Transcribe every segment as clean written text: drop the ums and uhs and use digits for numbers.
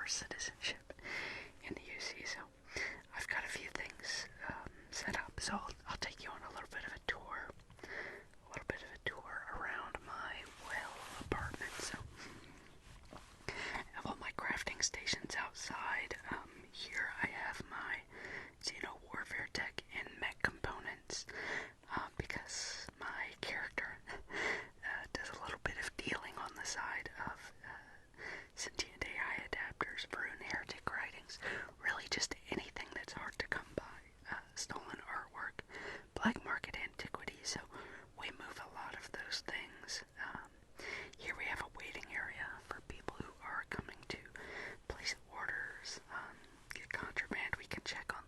citizenship in the UC. So I've got a few things set up. So I'll take you on a little bit of a tour around my apartment. So I have all my crafting stations outside. Here I have my Xeno Warfare Tech and mech components, because my character does a little bit of dealing on the side of sentient AI adapters, Brune Heretic writings, really just anything that's hard to come by, stolen artwork, black market antiquities, so we move a lot of those things. Here we have a waiting area for people who are coming to place orders, get contraband. We can check on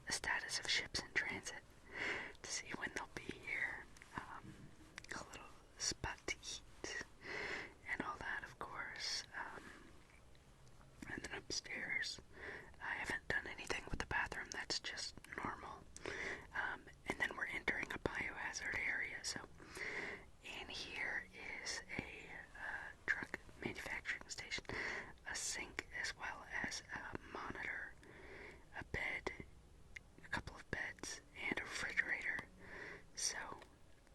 the status of ships in transit to see when they'll be here, a little spot to eat, and all that, of course. And then upstairs, I haven't done anything with the bathroom, that's just normal. And then we're entering a biohazard area, so in here is a drug manufacturing station, a sink, as well as a monitor, a bed, a couple of beds, and a refrigerator. So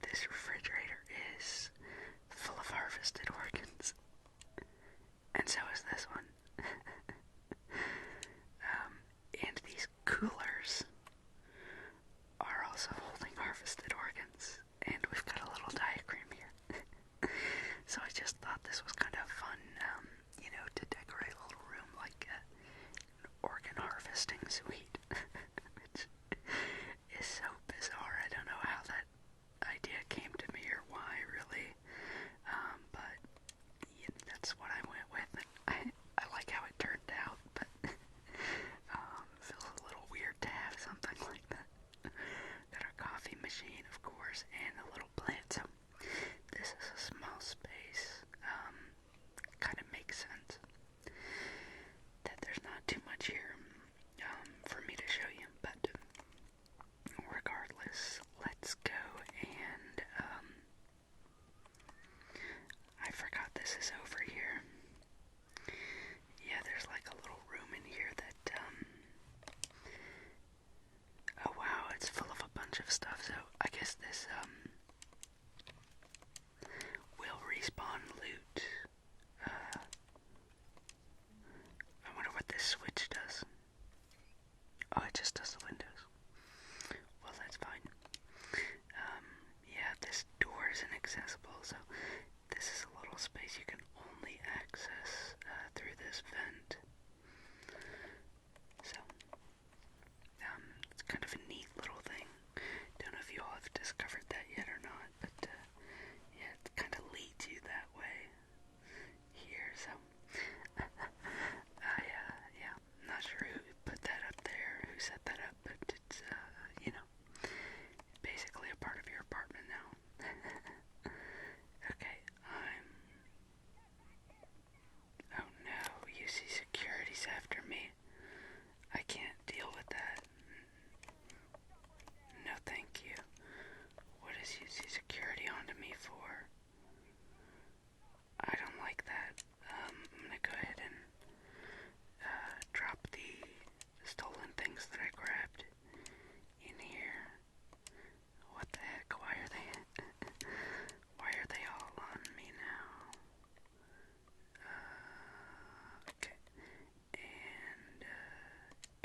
this refrigerator is full of harvested organs, and so is this one. And these coolers are also holding harvested organs, and we've got a little diagram here. So I just thought this was kind of fun, to decorate a little room like an organ harvesting suite, which is so bizarre. I don't know how that idea came to me or why, really, but that's what I went with, and I like how it turned out, but it feels a little weird to have something like that. Got our coffee machine, of course, and a little plant. So this is a small space. Kind of makes sense that there's not too much here for me to show you, but regardless, let's go. And I forgot this is over here. Yeah, there's like a little room in here that oh wow, it's full of a bunch of stuff. So I guess this will respawn loot. I wonder what this switch does. Oh, it just does the windows. Well, that's fine. Yeah, this door is inaccessible, so this is a little space you can only access through this vent. So, it's kind of a neat little thing. Don't know if you all have discovered that yet or not, but yeah, it kind of leads you that way here. So, yeah, I'm not sure who put that up there, who set that up, but it's basically a part of your apartment now. Okay, oh no, UC Security's after me. I can't deal with that. No, thank you. What is UC Security onto me for? I don't like that. I'm gonna go ahead and drop the stolen things that I grabbed in here. What the heck? Why are they all on me now? Okay. And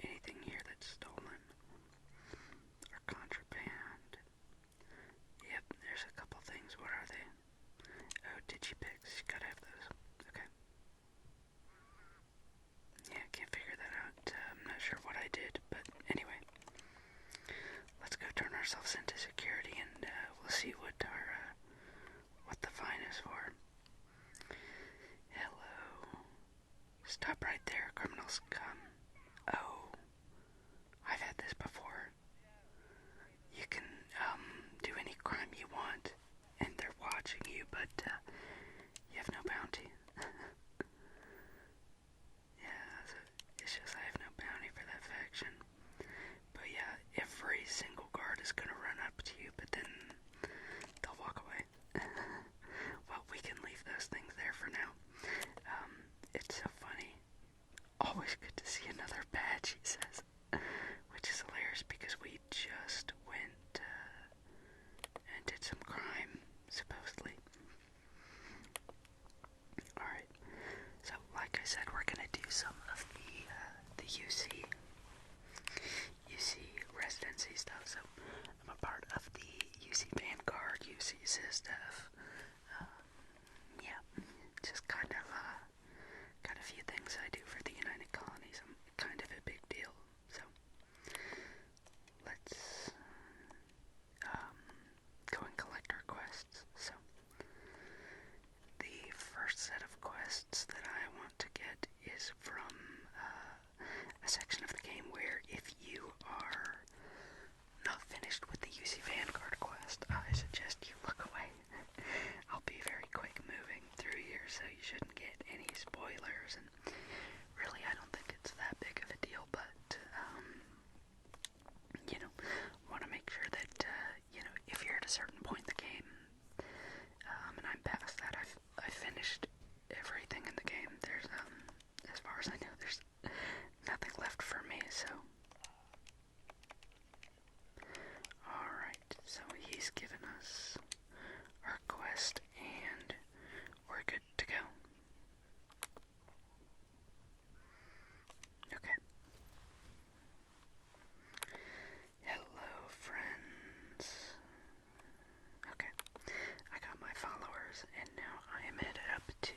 anything here that's stolen or contraband. Yep, there's a couple things. What are they? Oh, Digipix. You gotta have those. Okay. Yeah, can't figure that out. I'm not sure what I did, but anyway. Let's go turn ourselves into security, and we'll see what the fine is for. Hello. Stop right there, criminals. Come. Oh, I've had this before. You can do any crime you want, and they're watching you, but you have no bounty. Yeah, so it's just I have no bounty for that faction. But yeah, every single guard is gonna run up to you, but then they'll walk away. Well, we can leave those things there for now. It's so funny. UC residency stuff. So I'm a part of the UC Vanguard, UC SysDev. Yeah, just kind of got a few things I do for the United Colonies. I'm kind of a big deal. So let's go and collect our quests. So the first set of quests that I want to get is from a section of the game where if you are not finished with the UC Vanguard quest, I suggest you look away. I'll be very quick moving through here, so you shouldn't get any spoilers, and really I don't think it's that big of a deal, but want to make sure that if you're at a certain point in the game, and I'm past that, I've finished everything in the game. There's as far as I know, there's nothing left for me. So alright, so he's given us our quest and we're good to go. Okay. Hello, friends. Okay, I got my followers, and now I am headed up to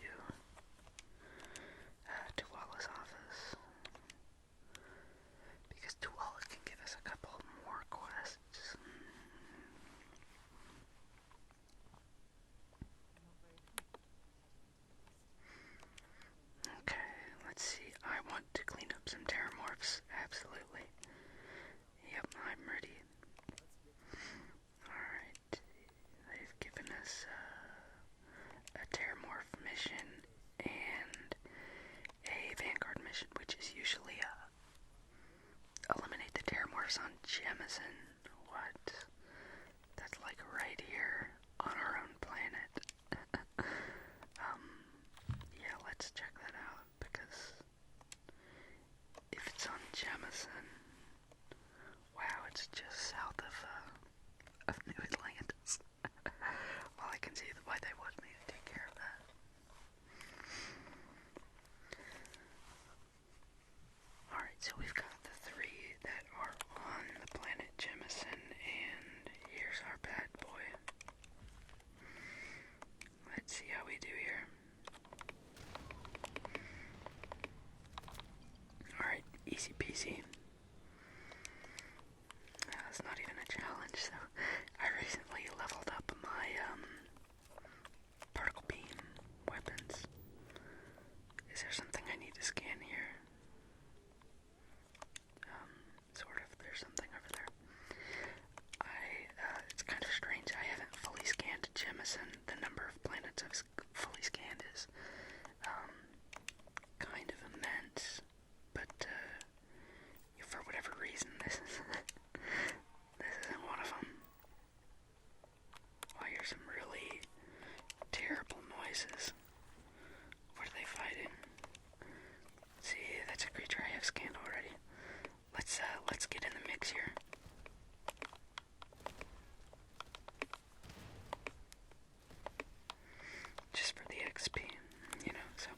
Tuala's office, because Tuala can give us a couple more quests. Okay, let's see. I want to clean up some terramorphs, absolutely. Yep, I'm ready. Alright, they've given us a terramorph mission and a Vanguard mission, which is usually eliminate the terramorphs on Jemison. What? That's like right here on our own planet. Yeah, let's check that out, because if it's on Jemison, wow, it's just south of New Atlantis. Well, I can see why they want me to take care of that. Alright, so we've got the three that are on the planet Jemison, and here's our bad boy. Let's see how we do here. Alright, easy peasy. It's not even a challenge, so I recently leveled up my particle beam weapons. Is there something I need to scan here? Sort of. There's something over there. It's kind of strange. I haven't fully scanned Jemison. The number of planets I've fully scanned is kind of immense, but for whatever reason, this isn't one of them. I hear some really terrible noises. What are they fighting? See, that's a creature I have scanned already. Let's get in the mix here. Just for the XP, so.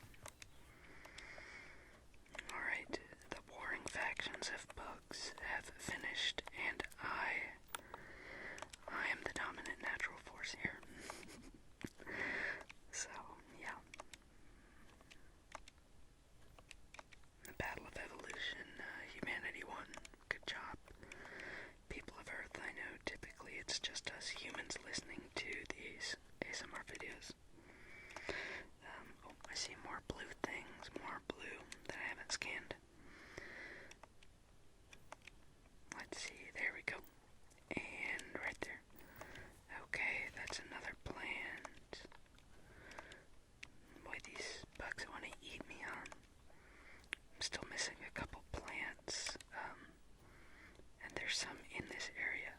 Alright, the warring factions of bugs have finished, and I am the dominant natural force here. So, yeah. The Battle of Evolution, humanity won. Good job. People of Earth, I know typically it's just us humans listening to these ASMR videos. I see more blue things, more blue that I haven't scanned. Let's see, there we go. And right there. Okay, that's another plant. Boy, these bugs want to eat me, huh? I'm still missing a couple plants. And there's some in this area.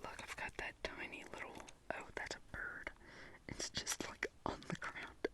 Look, I've got that tiny little... Oh, that's a bird. It's just like on the ground.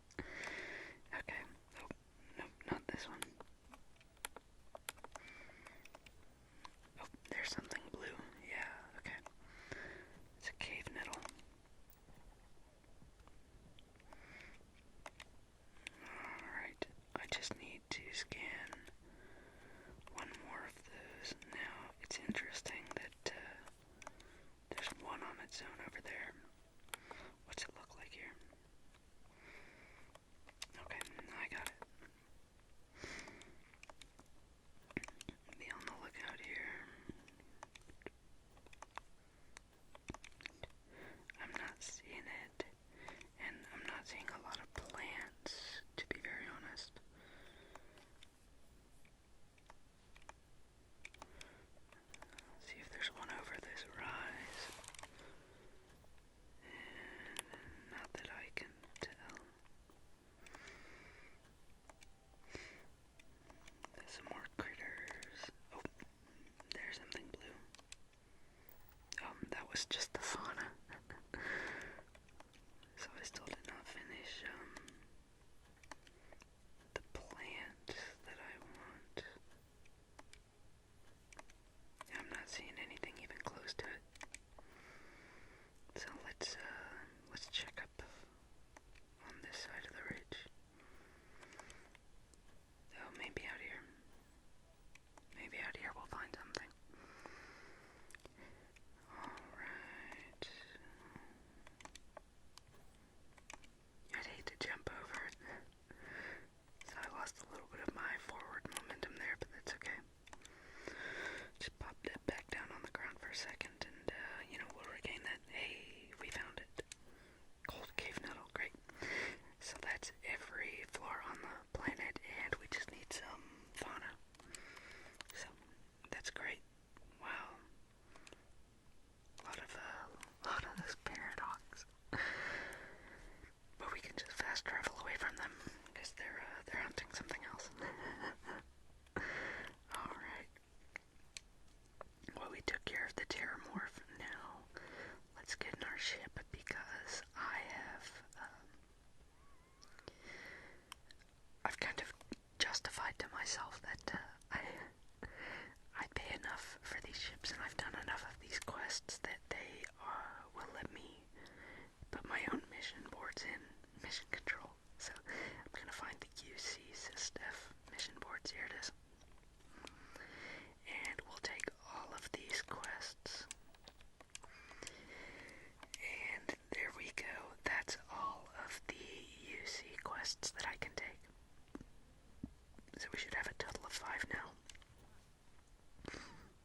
So we should have a total of 5 now.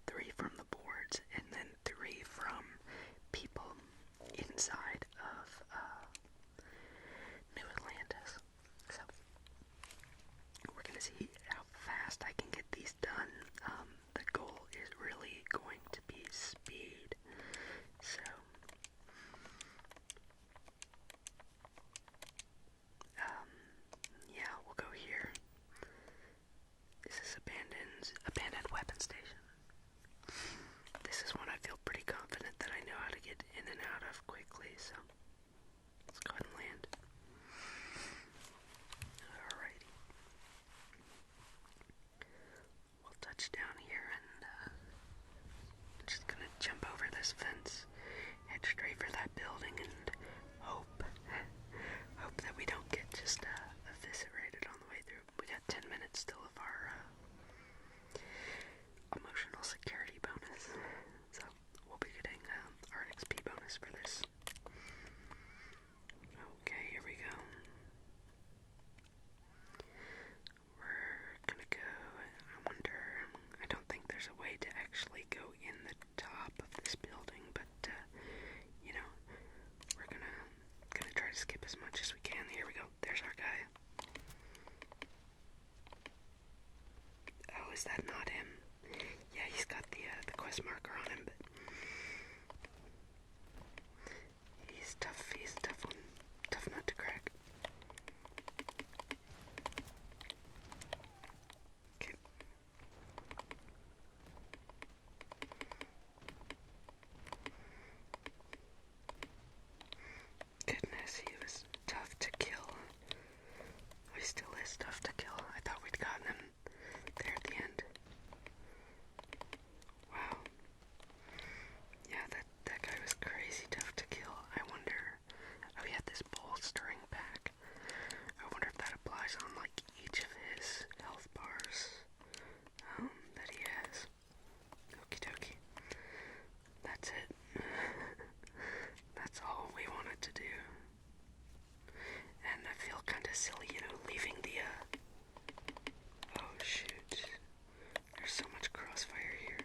3 from the boards, and then 3 from people inside of New Atlantis. So we're gonna see how fast I can get these done. The goal is really going to be speed. So yeah, we'll go here. This is abandoned weapon station. This is one I feel pretty confident that I know how to get in and out of quickly, so let's go ahead and land. Alrighty. We'll touch down here and I'm just gonna jump over this fence, head straight for that building, and hope that we don't get just eviscerated on the way through. We got 10 minutes still of our emotional security bonus, so we'll be getting our XP bonus for this. Okay, here we go. We're gonna go, I don't think there's a way to actually go in the top of this building, but we're gonna try to skip as much as we can. Here we go. There's our guy. Oh, is that not him? Yeah, he's got the quest marker on him, but he's tough. He's a tough one. Tough nut to crack. Okay. Goodness, he was tough to kill. He still is tough to kill. I thought we'd gotten him there at the end. Wow. Yeah, that guy was crazy tough to kill. I wonder. Oh, he had this bolstering pack. I wonder if that applies on like each of his health bars that he has. Okie dokie. That's it. That's all we wanted to do. And I feel kind of silly, leaving the, oh shoot. There's so much crossfire here.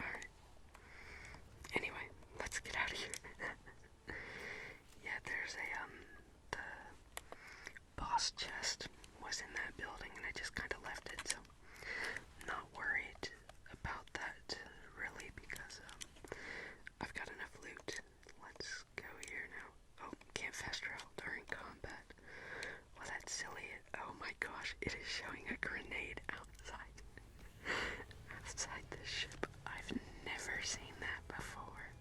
Alright. Anyway, let's get out of here. Yeah, there's the boss chest was in that building and I just kind of left it, so not worried about that really because I've got enough loot. Let's go here now. Oh, can't fast travel during combat. Well, that's silly. Oh my gosh, it is showing a grenade outside. Outside the ship. I've never seen that before.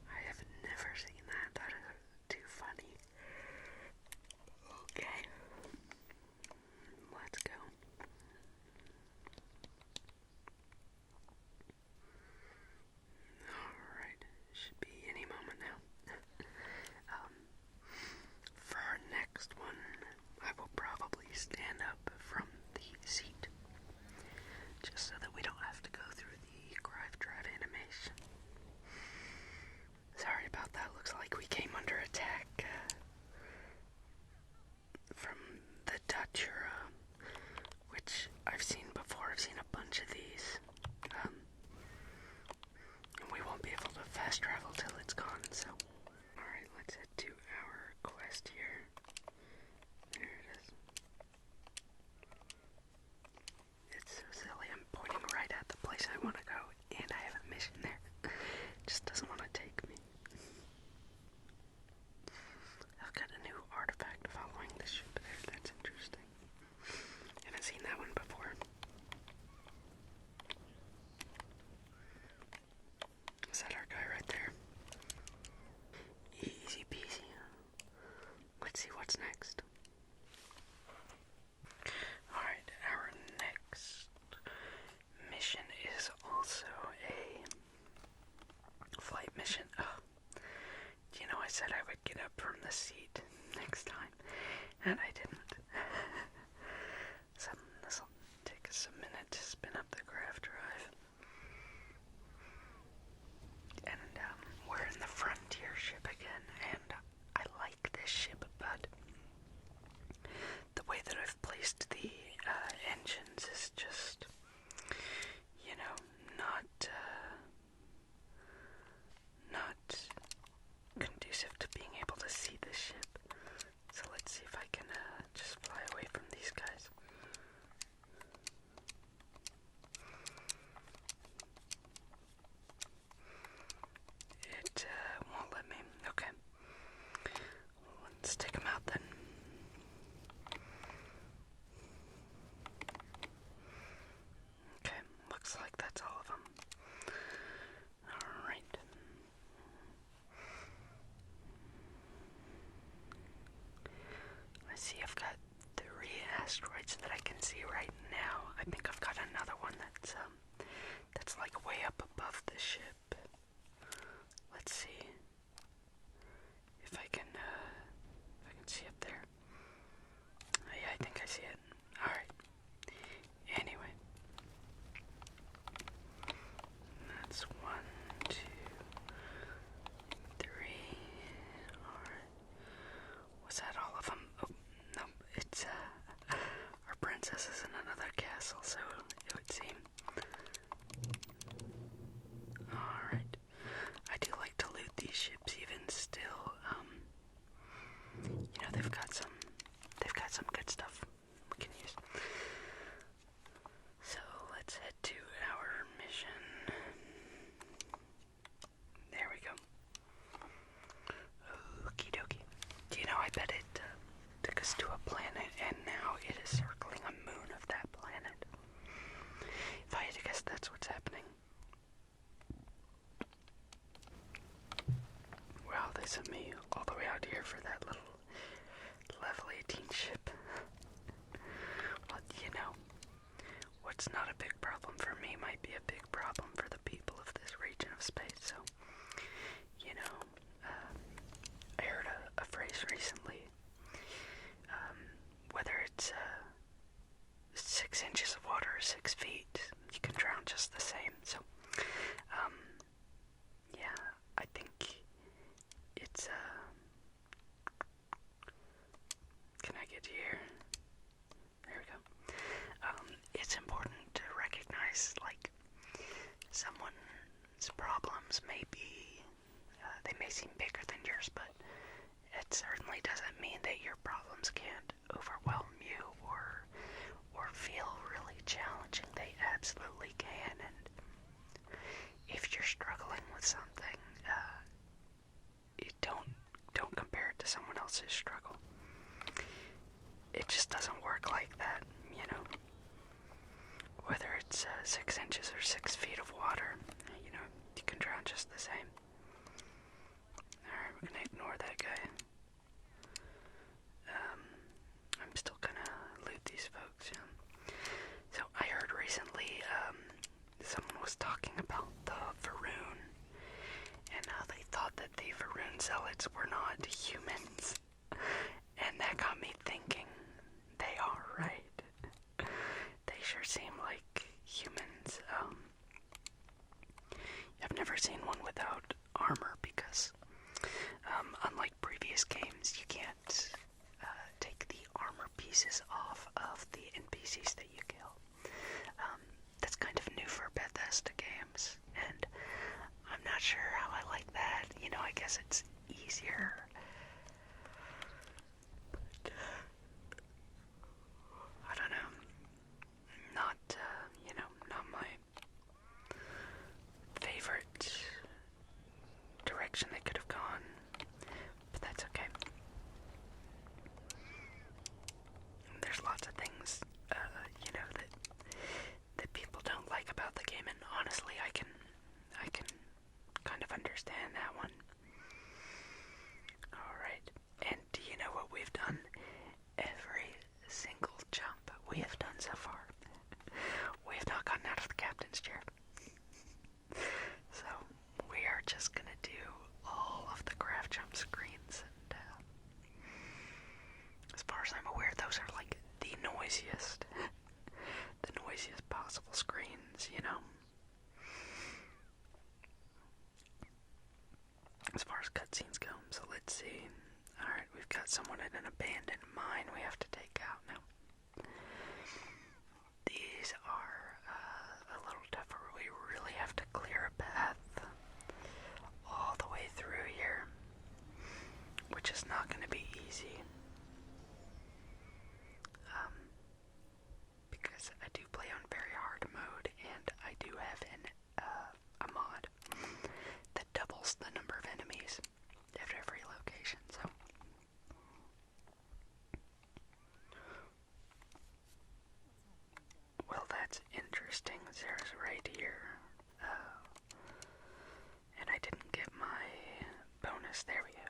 I have never seen that. That is too funny. Okay. Let's go. Alright. Should be any moment now. For our next one, I will probably stand up from the seat. Just so that we don't have to go through the drive animation. Sorry about that. Looks like we came under attack from the Datura, which I've seen before. I've seen a bunch of these. And we won't be able to fast travel till it's gone, so. Alright, let's head to our quest here. There it is. It's so silly. I'm pointing right at the place I want to go, and I have a mission there. Just doesn't want to take me. I've got a new artifact following the ship there. That's interesting. Haven't seen that one before. Is that our guy right there? Easy peasy. Let's see what's next. Alright, our next mission is also a flight mission. Oh, I said I would get up from the seat next time, and I didn't. So this will take us a minute to spin up the craft drive. And we're in the Frontier nice of me all the way out here for that little level 18 ship. But, you know, what's not a big problem for me might be a big problem for the people of this region of space, so, you know, I heard a phrase recently, whether it's 6 inches of water or 6 feet, you can drown just the same, so, yeah, I think it's, can I get here? There we go. It's important to recognize, like, someone's problems may be, they may seem bigger than yours, but it certainly doesn't mean that your problems can't overwhelm you or feel really challenging. They absolutely can, and if you're struggling with something, don't compare it to someone else's struggle. It just doesn't work like that, you know. Whether it's 6 inches or 6 feet of water, you know, you can drown just the same. Alright, we're gonna ignore that guy. I'm still gonna loot these folks, yeah. So I heard recently, someone was talking about the Varun, and how they thought that the Varun zealots were not humans. And that got me thinking, they are, right? They sure seem like humans. I've never seen one without armor because, unlike previous games, you can't take the armor pieces off of the NPCs that you kill. That's kind of new for Bethesda games, and I'm not sure how I like that. You know, I guess it's easier. But, I don't know. Not, you know, not my favorite direction they could have gone, but that's okay. There's lots of things, you know, that people don't like about the game, and honestly, I can kind of understand that one. Alright, and do you know what we've done? Every single jump we have done so far, we have not gotten out of the captain's chair. So, we are just gonna do all of the craft jump screens, and as far as I'm aware, those are like the noisiest possible screens, you know? As far as cutscenes go, so let's see. Alright, we've got someone in an abandoned mine we have to take out now. These are a little tougher. We really have to clear a path all the way through here, which is not going to be easy. Because I do play on very hard mode, and I do have a mod that doubles the number of enemies at every location, so. Well, that's interesting. There's right here. And I didn't get my bonus. There we go.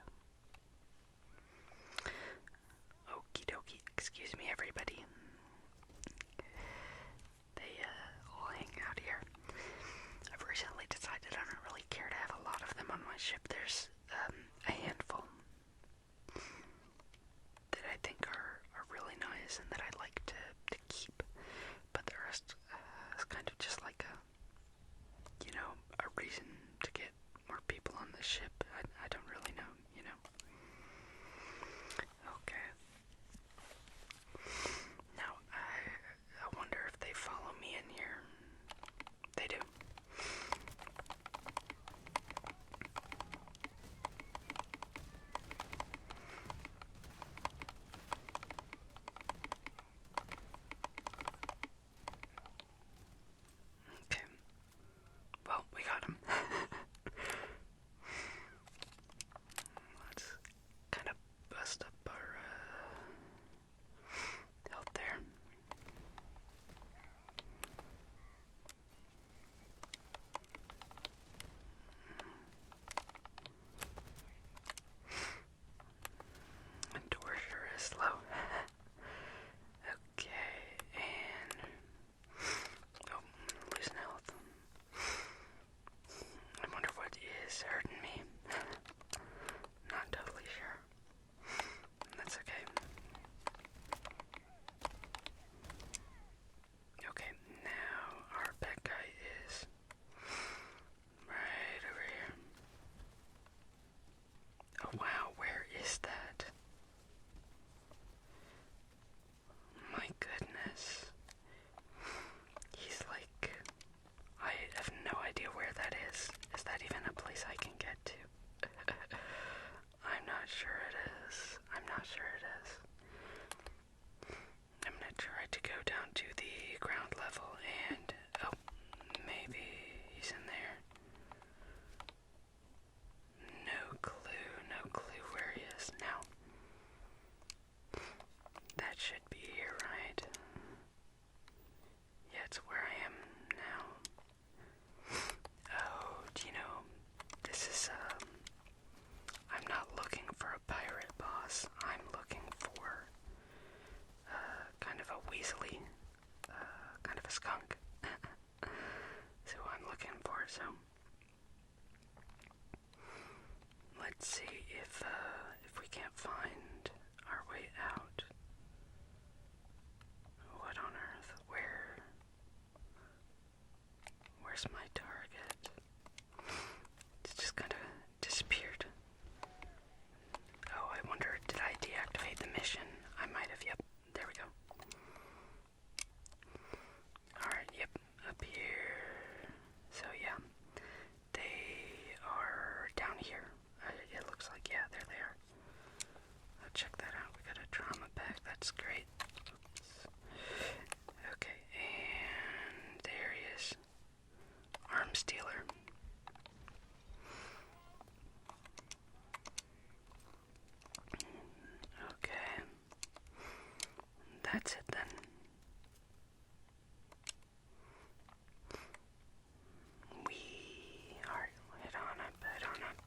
check that out. We got a drama pack. That's great. Okay, and there he is. Arms dealer. Okay. That's it then. Alright, head on up.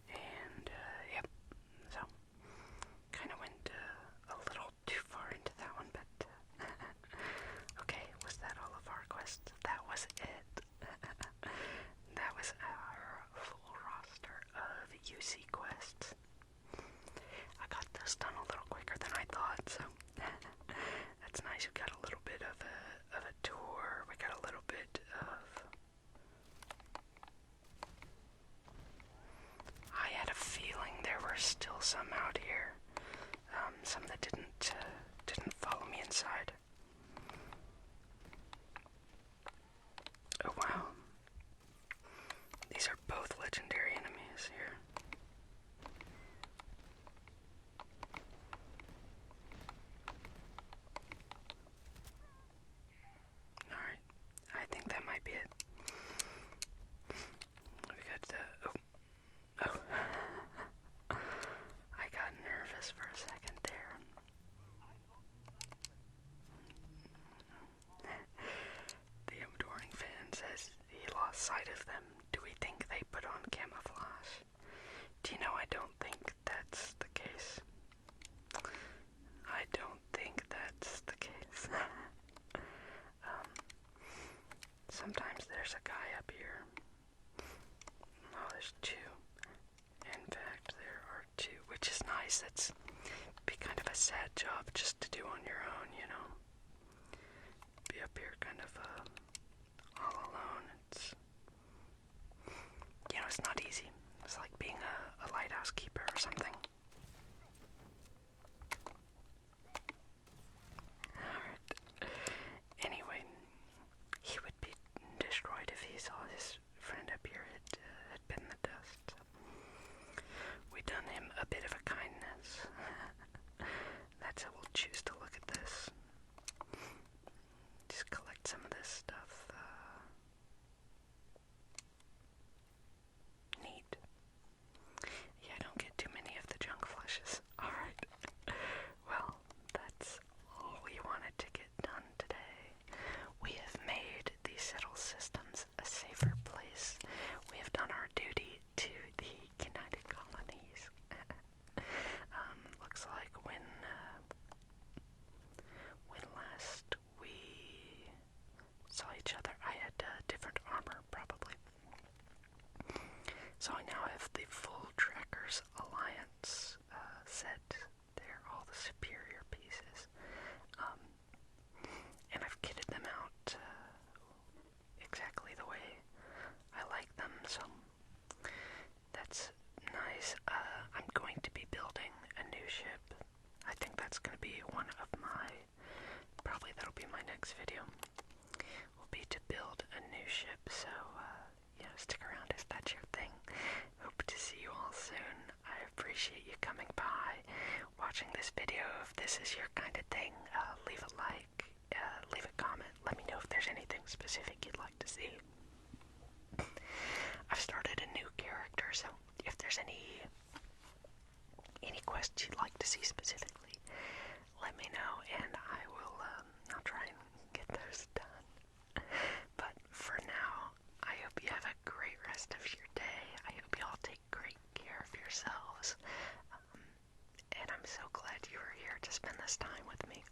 And, yep. So, kind of went a little too far into that one, but, okay, was that all of our quests? That was it. That was our full roster of UC quests. I got this done a little quicker than I thought, so that's nice. We got a little bit of a tour. We got a little bit of... I had a feeling there were still some out here. Some that didn't follow me inside. Oh wow. These are both legendary enemies here. Alright, I think that might be it. We got the... Oh. I got nervous for a second there. The adoring fan says he lost sight of them. Do we think they put on camouflage? Do you know, I don't think that's the case. I don't think that's the case. Sometimes there's a guy up here. Oh, there's two. In fact, there are two, which is nice. That's be kind of a sad job just to do on your own, you know. Be up here kind of all alone. It's, you know, it's not easy. It's like being a lighthouse keeper or something. Alright. Anyway, he would be destroyed if he saw his friend up here had been the dust. We done him a bit of a kindness. That's how we'll choose to look at this. Just collect some of this stuff. Neat. Yeah, I don't get too many of the junk flushes. Alright. Well, that's all we wanted to get done today. We have made the Settle Systems a safer place. We have done our duty to the United Colonies. Looks like when last we saw each other, I had different armor, probably. So I now have the full Trackers Alliance set. They're all the superior pieces. And I've kitted them out exactly the way I like them, so that's nice. I'm going to be building a new ship. I think that's going to be one of my, probably that'll be my next video, will be to build a new ship, so, you know, stick around if that's your thing. Hope to see you all soon. I appreciate you coming by, watching this video. If this is your kind of thing, leave a like, leave a comment, let me know if there's anything specific you'd like to see. I've started a new character, so if there's any quests you'd like to see specifically, let me know, and I'll try and get those done. But for now, I hope you have a great rest of your day. I hope you all take great care of yourselves. And I'm so glad you were here to spend this time with me.